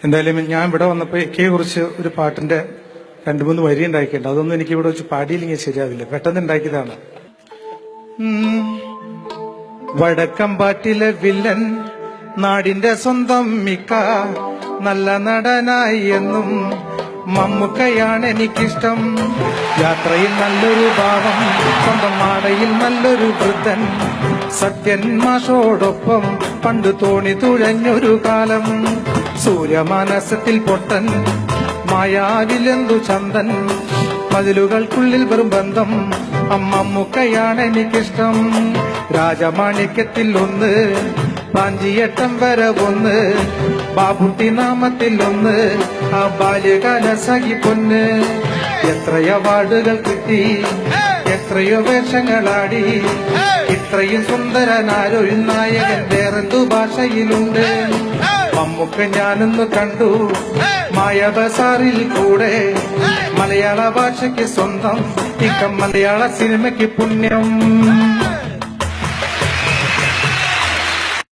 എന്തായാലും ഞാൻ ഇവിടെ വന്നപ്പോൾ എക്കെ കുറിച്ച് ഒരു പാട്ടിന്റെ 2-3 വരി ഉണ്ടാക്കിയിട്ടുണ്ട്. അതൊന്നും എനിക്ക് ഇവിടെ വെച്ച് പാടിയില്ലെങ്കിൽ ശരിയാവില്ല. പെട്ടെന്ന് ഉണ്ടാക്കിയതാണ്. വടക്കമ്പാട്ടിലെ വില്ലൻ, നാടിന്റെ സ്വന്തം മിക്ക, നല്ല നടനായി എന്നും മമ്മൂക്കയാണ് എനിക്കിഷ്ടം. യാത്രയിൽ നല്ലൊരു ഭാവം, സ്വന്തം മാടയിൽ നല്ലൊരു വൃദ്ധൻ, സത്യൻ മാഷോടൊപ്പം പണ്ട് തോണി തുഴഞ്ഞൊരു കാലം. സൂര്യമാനസത്തിൽ പൊട്ടൻ, മായാവിലെന്തു ചന്തൻ, മതിലുകൾക്കുള്ളിൽ വെറും ബന്ധം, മമ്മൂക്കയാണ് എനിക്കിഷ്ടം. രാജമാണിക്യത്തിൽ 1, പാഞ്ചിയട്ടം വരെ 1, ബാബുട്ടി നാമത്തിൽ 1, ആ ബാല്യകാല സഖി പൊന്ന്. എത്രയോ അവാർഡുകൾ കിട്ടി, എത്രയോ വേഷങ്ങളാടി, ഇത്രയും സുന്ദരനാരൊരു നായകൻ വേറെന്തു ഭാഷയിലുണ്ട്. മമ്മൂക്ക ഞാനൊന്ന് കണ്ടു മായ ബസാറിൽ കൂടെ, മലയാള ഭാഷയ്ക്ക് സ്വന്തം, ഇക്ക മലയാള സിനിമയ്ക്ക് പുണ്യം.